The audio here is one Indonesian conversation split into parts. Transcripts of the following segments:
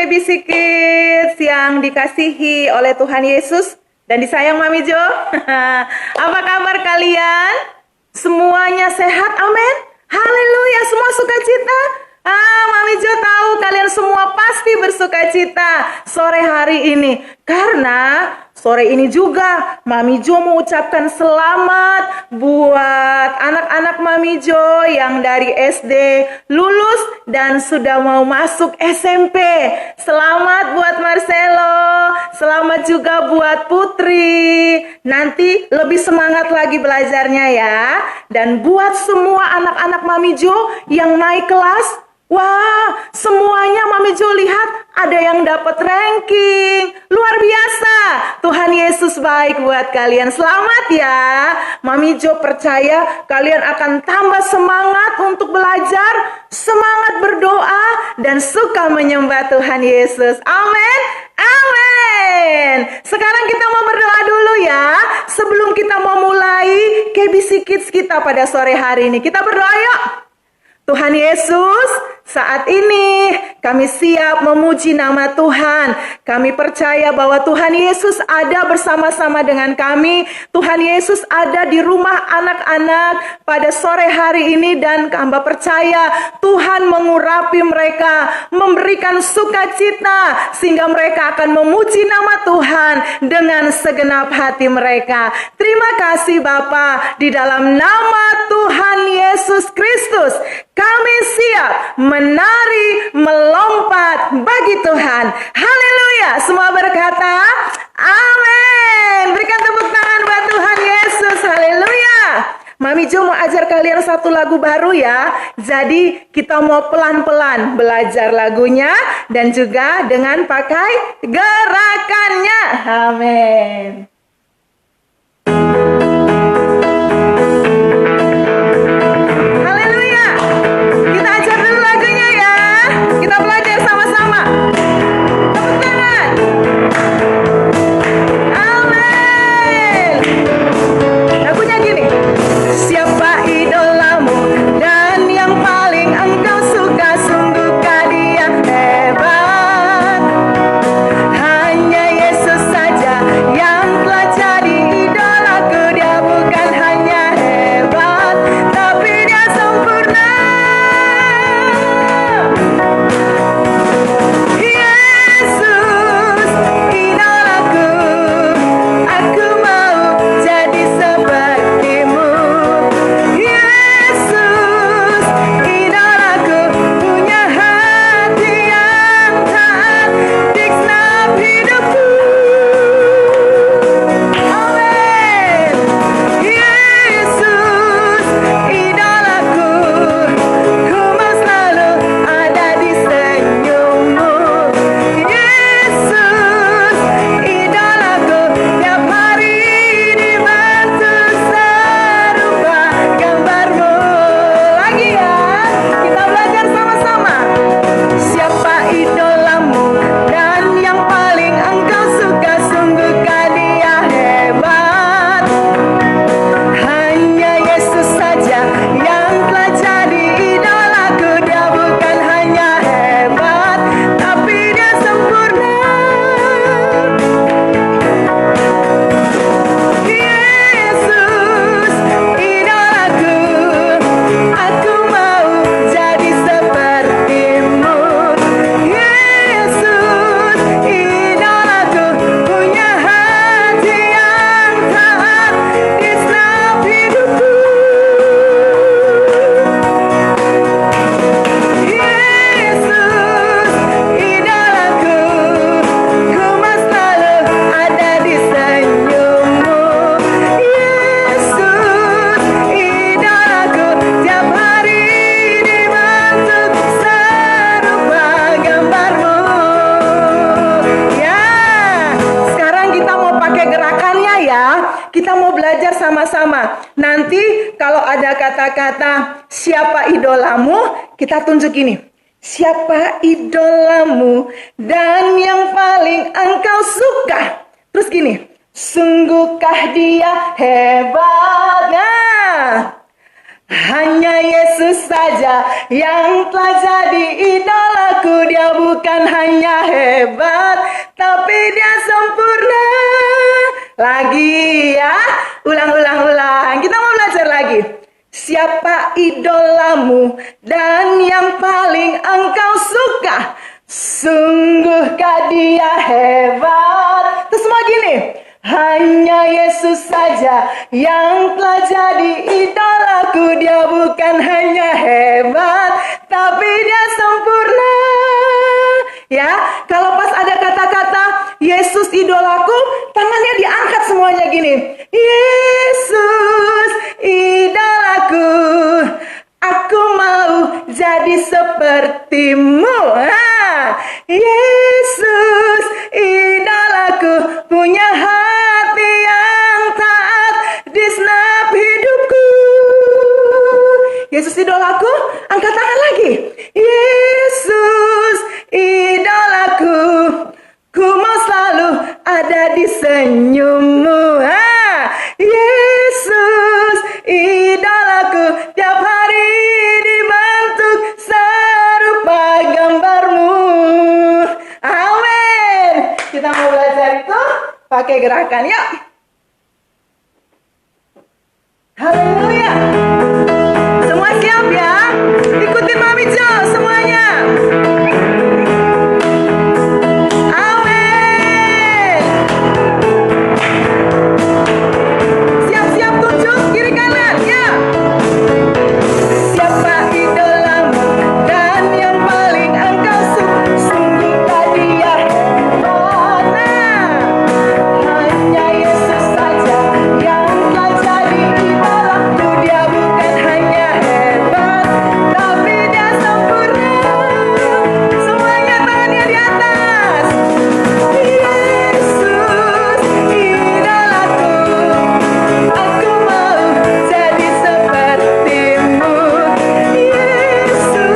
KBC Kids yang dikasihi oleh Tuhan Yesus dan disayang Mami Jo. Apa kabar kalian? Semuanya sehat? Amin. Haleluya, semua sukacita. Mami Jo tahu kalian semua pasti bersukacita sore hari ini. Karena sore ini juga Mami Jo mau ucapkan selamat buat anak-anak Mami Jo yang dari SD lulus dan sudah mau masuk SMP. Selamat buat Marcelo, selamat juga buat Putri. Nanti lebih semangat lagi belajarnya ya. Dan buat semua anak-anak Mami Jo yang naik kelas, wah, semuanya Mami Jo lihat ada yang dapat ranking. Luar biasa. Tuhan Yesus baik buat kalian. Selamat ya. Mami Jo percaya kalian akan tambah semangat untuk belajar, semangat berdoa, dan suka menyembah Tuhan Yesus. Amin. Amin. Sekarang kita mau berdoa dulu ya. Sebelum kita mau mulai KBC Kids kita pada sore hari ini. Kita berdoa yuk. Tuhan Yesus, saat ini kami siap memuji nama Tuhan. Kami percaya bahwa Tuhan Yesus ada bersama-sama dengan kami. Tuhan Yesus ada di rumah anak-anak pada sore hari ini dan hamba percaya Tuhan mengurapi mereka, memberikan sukacita sehingga mereka akan memuji nama Tuhan dengan segenap hati mereka. Terima kasih Bapa, di dalam nama Tuhan Yesus Kristus kami siap menari, melompat bagi Tuhan. Haleluya. Semua berkata, amin. Berikan tepuk tangan buat Tuhan Yesus. Haleluya. Mami Jo mau ajar kalian satu lagu baru ya. Jadi kita mau pelan-pelan belajar lagunya dan juga dengan pakai gerakannya. Amin. Kita belajar sama-sama. Tepuk tangan. Amin. Lagunya gini. Siapa idolamu dan yang paling engkau suka, sungguhkah dia hebat? Hanya Yesus saja yang telah jadi idolaku. Dia bukan hanya hebat, tapi dia sempurna. Sama-sama. Nanti kalau ada kata-kata siapa idolamu, kita tunjuk ini. Siapa idolamu dan yang paling engkau suka. Terus gini. Sungguhkah dia hebat? Nah, Hanya Yesus saja yang telah jadi idolaku. Dia bukan hanya hebat, tapi dia sempurna. Lagi ya, ulang. Kita mau belajar lagi. Siapa idolamu dan yang paling engkau suka? Sungguhkah dia hebat? Terus semua gini. Hanya Yesus saja yang telah jadi idolaku. Dia bukan hanya hebat, tapi dia sempurna. Ya, kalau pas ada kata-kata Yesus idolaku, tangannya diangkat semuanya gini. Yesus idolaku, aku mau jadi sepertimu. Yesus idolaku, punya hati yang taat di segenap hidupku. Yesus idolaku, angkat tangan lagi. Yesus idolaku, ku mau selalu ada di senyummu. Yesus idolaku, tiap hari dibentuk serupa gambarmu. Amin. Kita mau belajar itu pakai gerakan, yuk. Haleluya. Semua siap ya? Ikutin Mami Jo semuanya. Amin. Siap-siap tunjuk kiri kanan, ya. Siapa idolamu dan yang paling engkau suka? Sungguhkah dia hebat? Hanya Yesus saja yang telah jadi idolaku. Dia bukan hanya hebat, tapi dia sempurna. Semuanya tangannya di atas. Yesus idolaku, aku mau jadi sepertimu. Yesus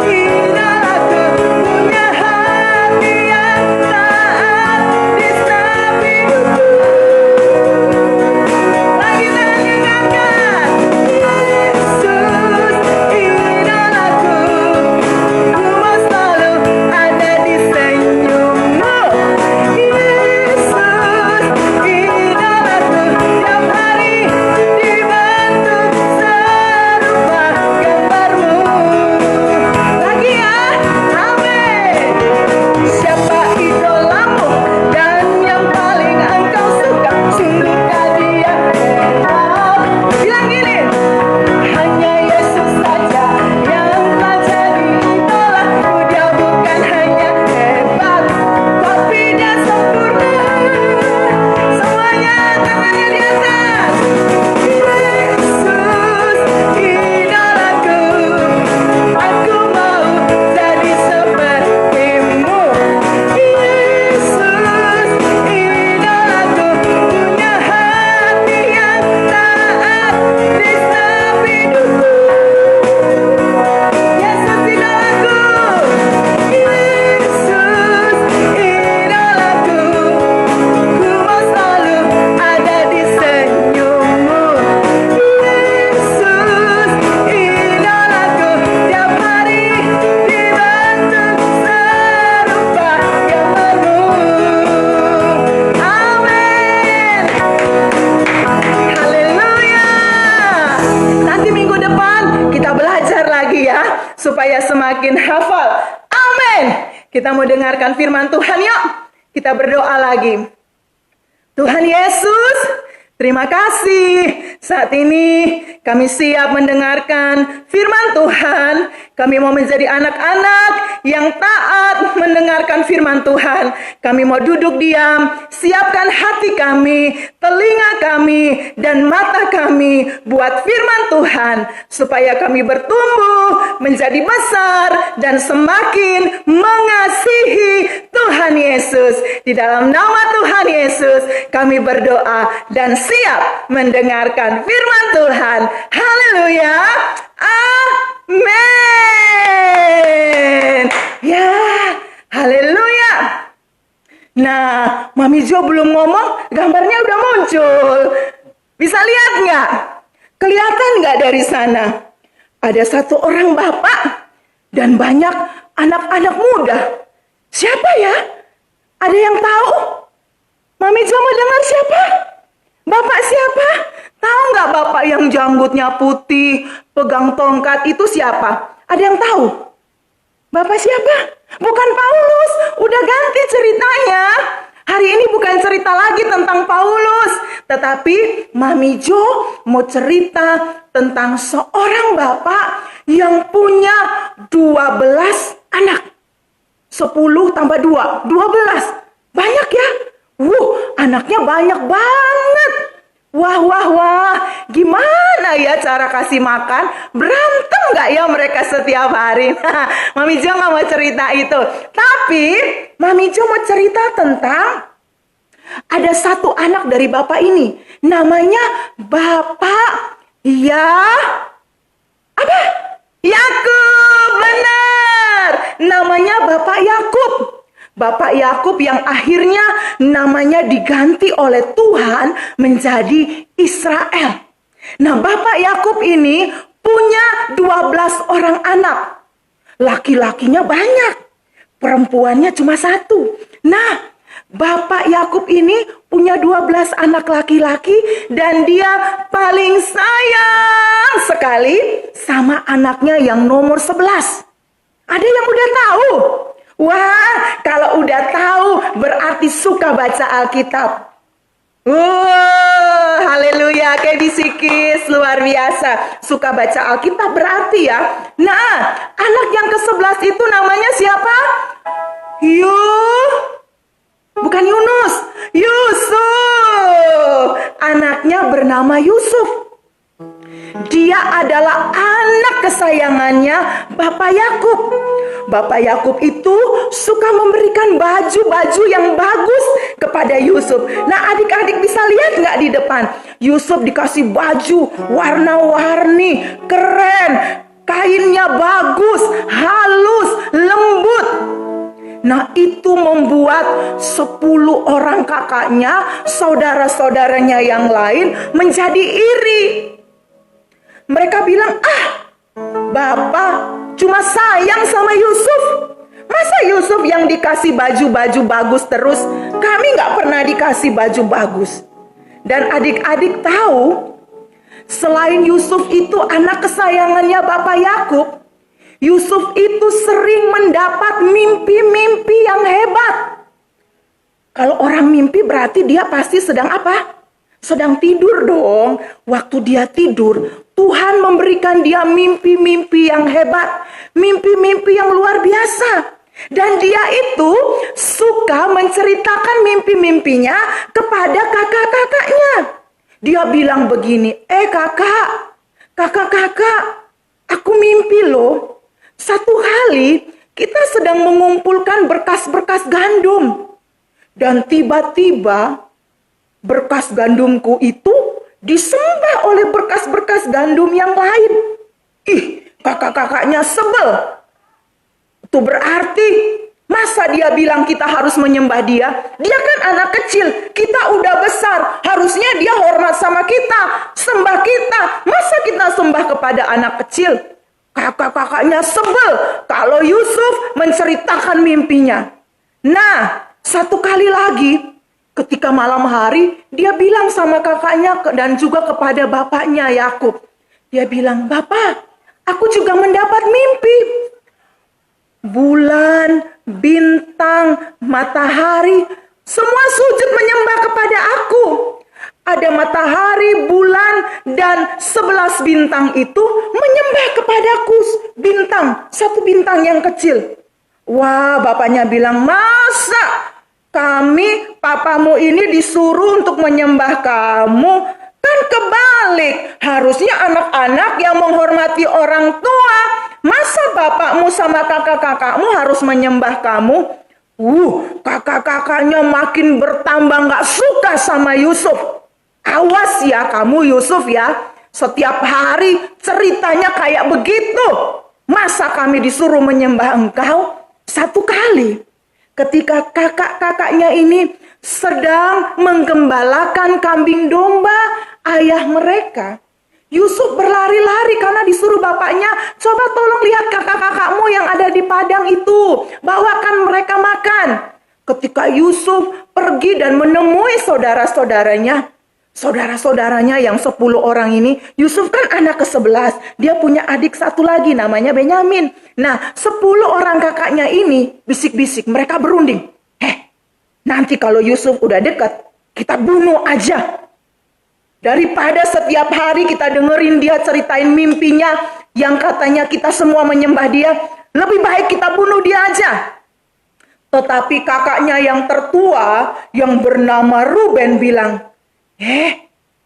idolaku, punya hati yang taat di segenap hidupku. Lagi tangannya ngangkat. Yesus idolaku, ku mau selalu ada di senyummu. Yesus idolaku, tiap hari dibentuk serupa gambarmu. Lagi ya, amin. Siapa idolamu dan yang paling engkau suka? Sungguhkah dia hebat? Bilang gini. Hanya Yesus saja yang telah jadi idolaku. Dia bukan hanya hebat, tapi dia sempurna. Semuanya tangannya di atas. Yesus idolaku, aku mau jadi sepertimu. Yesus idolaku, punya hati yang taat di segenap hidupku. Yesus idolaku, Yesus idolaku, ku mau selalu ada di senyummu. Yesus idolaku, tiap hari dibentuk serupa gambarmu. Amin. Haleluya. Nanti minggu depan kita belajar lagi ya, supaya semakin hafal. Amin. Kita mau dengarkan firman Tuhan, yuk. Kita berdoa lagi. Tuhan Yesus, terima kasih. Saat ini kami siap mendengarkan firman Tuhan. Kami mau menjadi anak-anak yang taat mendengarkan firman Tuhan. Kami mau duduk diam, siapkan hati kami, telinga kami, dan mata kami buat firman Tuhan. Supaya kami bertumbuh, menjadi besar, dan semakin mengasihi Tuhan Yesus. Di dalam nama Tuhan Yesus, kami berdoa dan siap mendengarkan firman Tuhan. Haleluya. Amin. Ya, haleluya. Nah, Mami Jo belum ngomong, gambarnya udah muncul. Bisa lihat nggak? Kelihatan nggak dari sana? Ada satu orang bapak dan banyak anak-anak muda. Siapa ya? Ada yang tahu? Mami Jo mau dengar siapa? Bapak siapa? Tahu nggak bapak yang janggutnya putih, pegang tongkat itu siapa? Ada yang tahu? Bapak siapa? Bukan Paulus, udah ganti ceritanya. Hari ini bukan cerita lagi tentang Paulus, tetapi Mami Jo mau cerita tentang seorang bapak yang punya 12 anak. 10 tambah 2, 12. Banyak ya? Anaknya banyak banget. Wah. Gimana ya cara kasih makan? Berantem gak ya mereka setiap hari? Mami Jo gak mau cerita itu. Tapi Mami Jo mau cerita tentang ada satu anak dari bapak ini. Namanya Bapak Yakub. Benar. Namanya Bapak Yakub. Bapak Yakub yang akhirnya namanya diganti oleh Tuhan menjadi Israel. Nah, Bapak Yakub ini punya 12 orang anak. Laki-lakinya banyak, perempuannya cuma 1. Nah, Bapak Yakub ini punya 12 anak laki-laki dan dia paling sayang sekali sama anaknya yang nomor 11. Ada yang udah tahu? Wah, kalau udah tahu berarti suka baca Alkitab. Haleluya, kayak bisikis, luar biasa. Suka baca Alkitab berarti ya. Nah, anak yang ke-11 itu namanya siapa? Bukan Yunus, Yusuf. Anaknya bernama Yusuf. Dia adalah anak kesayangannya Bapak Yakub. Bapak Yakub itu suka memberikan baju-baju yang bagus kepada Yusuf. Nah, adik-adik bisa lihat nggak di depan? Yusuf dikasih baju warna-warni, keren, kainnya bagus, halus, lembut. Nah, itu membuat 10 orang kakaknya, saudara-saudaranya yang lain menjadi iri. Mereka bilang, Bapak cuma sayang sama Yusuf. Masa Yusuf yang dikasih baju-baju bagus terus, kami nggak pernah dikasih baju bagus. Dan adik-adik tahu, selain Yusuf itu anak kesayangannya Bapak Yakub, Yusuf itu sering mendapat mimpi-mimpi yang hebat. Kalau orang mimpi berarti dia pasti sedang apa? Sedang tidur dong. Waktu dia tidur, Tuhan memberikan dia mimpi-mimpi yang hebat. Mimpi-mimpi yang luar biasa. Dan dia itu suka menceritakan mimpi-mimpinya kepada kakak-kakaknya. Dia bilang begini, kakak, aku mimpi loh. Satu kali kita sedang mengumpulkan berkas-berkas gandum. Dan tiba-tiba berkas gandumku itu disembah oleh berkas-berkas gandum yang lain. Kakak-kakaknya sebel. Itu berarti masa dia bilang kita harus menyembah dia? Dia kan anak kecil, kita udah besar. Harusnya dia hormat sama kita, sembah kita. Masa kita sembah kepada anak kecil? Kakak-kakaknya sebel kalau Yusuf menceritakan mimpinya. Nah, satu kali lagi, ketika malam hari, dia bilang sama kakaknya dan juga kepada bapaknya Yakub. Dia bilang, Bapak, aku juga mendapat mimpi. Bulan, bintang, matahari, semua sujud menyembah kepada aku. Ada matahari, bulan, dan 11 bintang itu menyembah kepadaku. Bintang, satu bintang yang kecil. Wah, bapaknya bilang, masa kami, papamu ini disuruh untuk menyembah kamu? Kan kebalik, harusnya anak-anak yang menghormati orang tua. Masa bapakmu sama kakak-kakakmu harus menyembah kamu? Kakak-kakaknya makin bertambah gak suka sama Yusuf. Awas ya kamu Yusuf ya, setiap hari ceritanya kayak begitu. Masa kami disuruh menyembah engkau? Satu kali, ketika kakak-kakaknya ini sedang menggembalakan kambing domba ayah mereka, Yusuf berlari-lari karena disuruh bapaknya, coba tolong lihat kakak-kakakmu yang ada di padang itu, bawakan mereka makan. Ketika Yusuf pergi dan menemui saudara-saudaranya yang 10 orang ini, Yusuf kan anak ke-11, dia punya adik satu lagi namanya Benyamin. Nah, 10 orang kakaknya ini bisik-bisik, mereka berunding. Nanti kalau Yusuf udah dekat, kita bunuh aja. Daripada setiap hari kita dengerin dia ceritain mimpinya yang katanya kita semua menyembah dia, lebih baik kita bunuh dia aja. Tetapi kakaknya yang tertua yang bernama Ruben bilang,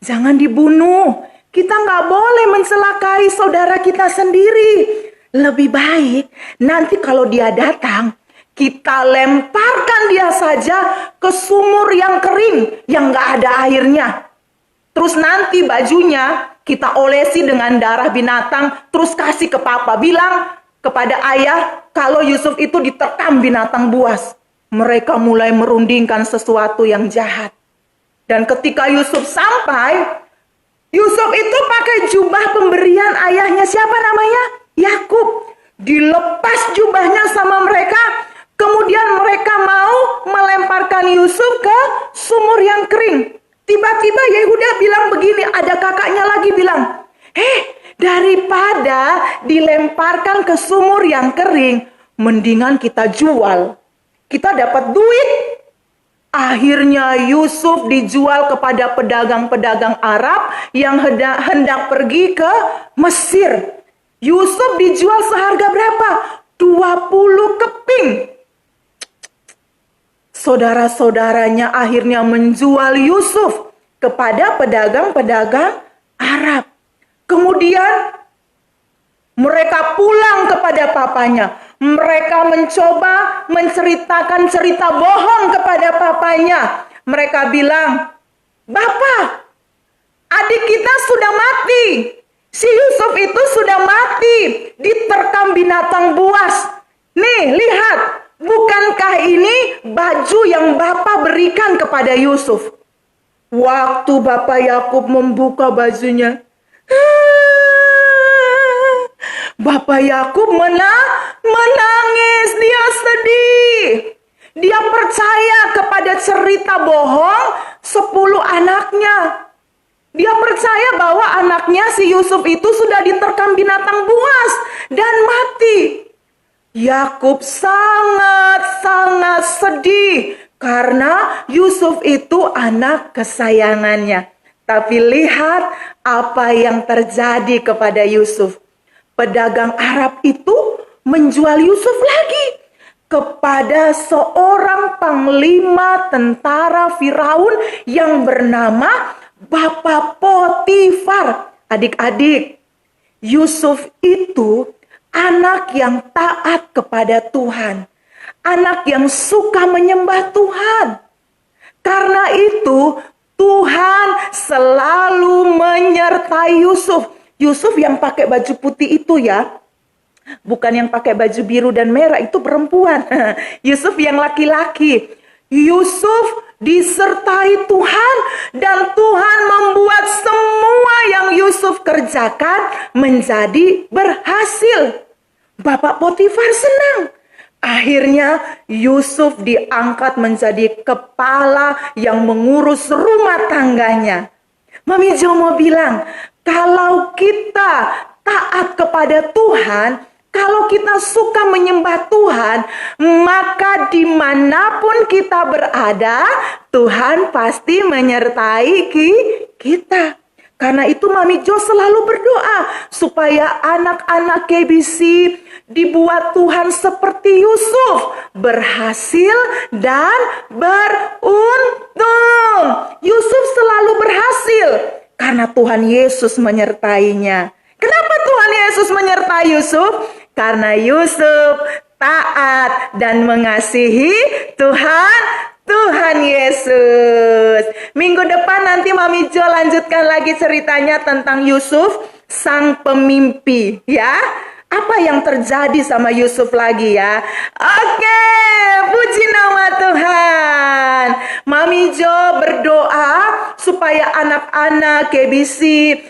jangan dibunuh. Kita nggak boleh mencelakai saudara kita sendiri. Lebih baik nanti kalau dia datang, kita lemparkan dia saja ke sumur yang kering yang nggak ada airnya. Terus nanti bajunya kita olesi dengan darah binatang, terus kasih ke papa. Bilang kepada ayah kalau Yusuf itu diterkam binatang buas. Mereka mulai merundingkan sesuatu yang jahat. Dan ketika Yusuf sampai, Yusuf itu pakai jubah pemberian ayahnya. Siapa namanya? Yakub. Dilepas jubahnya sama mereka. Kemudian mereka mau melemparkan Yusuf ke sumur yang kering. Tiba-tiba Yehuda bilang begini, ada kakaknya lagi bilang, daripada dilemparkan ke sumur yang kering, mendingan kita jual. Kita dapat duit. Akhirnya Yusuf dijual kepada pedagang-pedagang Arab yang hendak pergi ke Mesir. Yusuf dijual seharga berapa? 20 keping. Saudara-saudaranya akhirnya menjual Yusuf kepada pedagang-pedagang Arab. Kemudian mereka pulang kepada papanya. Mereka mencoba menceritakan cerita bohong kepada papanya. Mereka bilang, "Bapak, adik kita sudah mati. Si Yusuf itu sudah mati, diterkam binatang buas. Nih, lihat. Bukankah ini baju yang Bapak berikan kepada Yusuf?" Waktu Bapak Yakub membuka bajunya, Bapak Yakub menangis, dia sedih. Dia percaya kepada cerita bohong 10 anaknya. Dia percaya bahwa anaknya si Yusuf itu sudah diterkam binatang buas dan mati. Yakub sangat-sangat sedih karena Yusuf itu anak kesayangannya. Tapi lihat apa yang terjadi kepada Yusuf. Pedagang Arab itu menjual Yusuf lagi kepada seorang panglima tentara Firaun yang bernama Bapak Potifar. Adik-adik, Yusuf itu anak yang taat kepada Tuhan. Anak yang suka menyembah Tuhan. Karena itu Tuhan selalu menyertai Yusuf. Yusuf yang pakai baju putih itu ya. Bukan yang pakai baju biru dan merah, itu perempuan. Yusuf yang laki-laki. Yusuf disertai Tuhan dan Tuhan membuat semua yang Yusuf kerjakan menjadi berhasil. Bapak Potifar senang. Akhirnya Yusuf diangkat menjadi kepala yang mengurus rumah tangganya. Mami Jo mau bilang, kalau kita taat kepada Tuhan, kalau kita suka menyembah Tuhan, maka dimanapun kita berada, Tuhan pasti menyertai kita. Karena itu Mami Jo selalu berdoa supaya anak-anak KBC dibuat Tuhan seperti Yusuf, berhasil dan beruntung. Yusuf selalu berhasil karena Tuhan Yesus menyertainya. Kenapa Tuhan Yesus menyertai Yusuf? Karena Yusuf taat dan mengasihi Tuhan Yesus. Minggu depan nanti Mami Jo lanjutkan lagi ceritanya tentang Yusuf, sang pemimpi, ya. Apa yang terjadi sama Yusuf lagi ya? Oke, puji nama Tuhan. Mami Jo berdoa supaya anak-anak KBC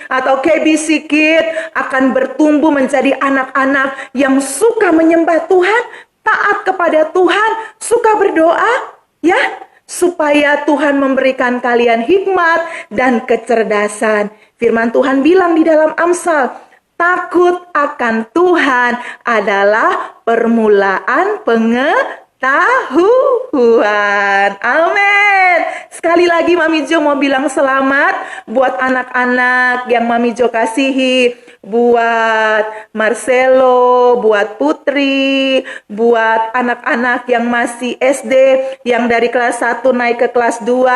atau KBC Kid akan bertumbuh menjadi anak-anak yang suka menyembah Tuhan, taat kepada Tuhan, suka berdoa, ya, supaya Tuhan memberikan kalian hikmat dan kecerdasan. Firman Tuhan bilang di dalam Amsal, takut akan Tuhan adalah permulaan pengetahuan. Amin. Sekali lagi Mami Jo mau bilang selamat buat anak-anak yang Mami Jo kasihi, buat Marcelo, buat Putri, buat anak-anak yang masih SD, yang dari kelas 1 naik ke kelas 2,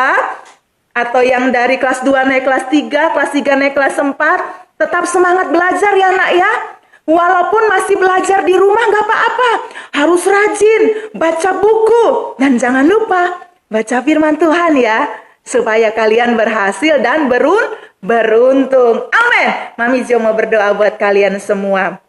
atau yang dari kelas 2 naik kelas 3, kelas 3 naik kelas 4. Tetap semangat belajar ya nak ya. Walaupun masih belajar di rumah gak apa-apa. Harus rajin baca buku. Dan jangan lupa baca firman Tuhan ya. Supaya kalian berhasil dan beruntung. Amin. Mami Jo mau berdoa buat kalian semua.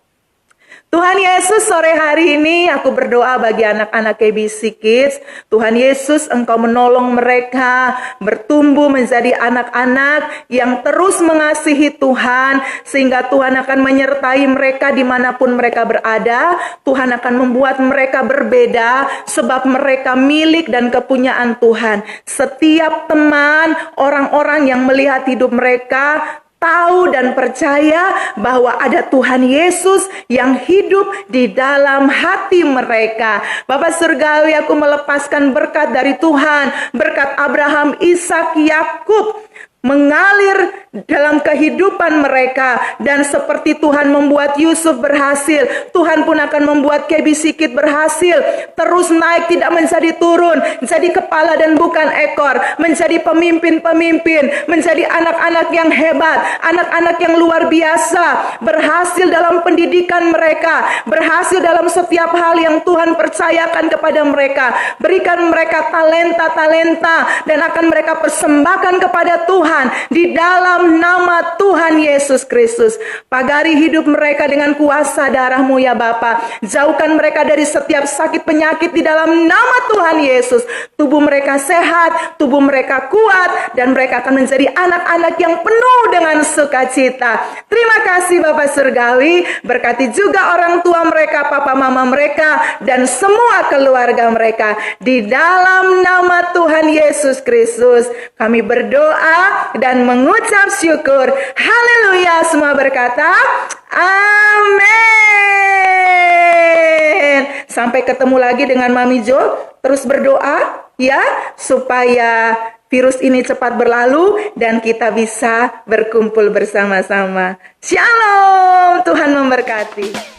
Tuhan Yesus, sore hari ini aku berdoa bagi anak-anak KBC Kids. Tuhan Yesus, Engkau menolong mereka bertumbuh menjadi anak-anak yang terus mengasihi Tuhan, sehingga Tuhan akan menyertai mereka dimanapun mereka berada. Tuhan akan membuat mereka berbeda, sebab mereka milik dan kepunyaan Tuhan. Setiap teman, orang-orang yang melihat hidup mereka tahu dan percaya bahwa ada Tuhan Yesus yang hidup di dalam hati mereka. Bapak Surgawi, aku melepaskan berkat dari Tuhan, berkat Abraham, Ishak, Yakub mengalir dalam kehidupan mereka. Dan seperti Tuhan membuat Yusuf berhasil, Tuhan pun akan membuat KBC Kid berhasil. Terus naik, tidak menjadi turun, jadi kepala dan bukan ekor, menjadi pemimpin-pemimpin, menjadi anak-anak yang hebat, anak-anak yang luar biasa, berhasil dalam pendidikan mereka, berhasil dalam setiap hal yang Tuhan percayakan kepada mereka. Berikan mereka talenta-talenta dan akan mereka persembahkan kepada Tuhan di dalam nama Tuhan Yesus Kristus. Pagari hidup mereka dengan kuasa darah-Mu ya Bapa. Jauhkan mereka dari setiap sakit penyakit di dalam nama Tuhan Yesus. Tubuh mereka sehat, tubuh mereka kuat, dan mereka akan menjadi anak-anak yang penuh dengan sukacita. Terima kasih Bapak Surgawi. Berkati juga orang tua mereka, papa mama mereka, dan semua keluarga mereka. Di dalam nama Tuhan Yesus Kristus kami berdoa dan mengucap syukur. Haleluya. Semua berkata amin. Sampai ketemu lagi dengan Mami Jo. Terus berdoa ya, supaya virus ini cepat berlalu dan kita bisa berkumpul bersama-sama. Shalom. Tuhan memberkati.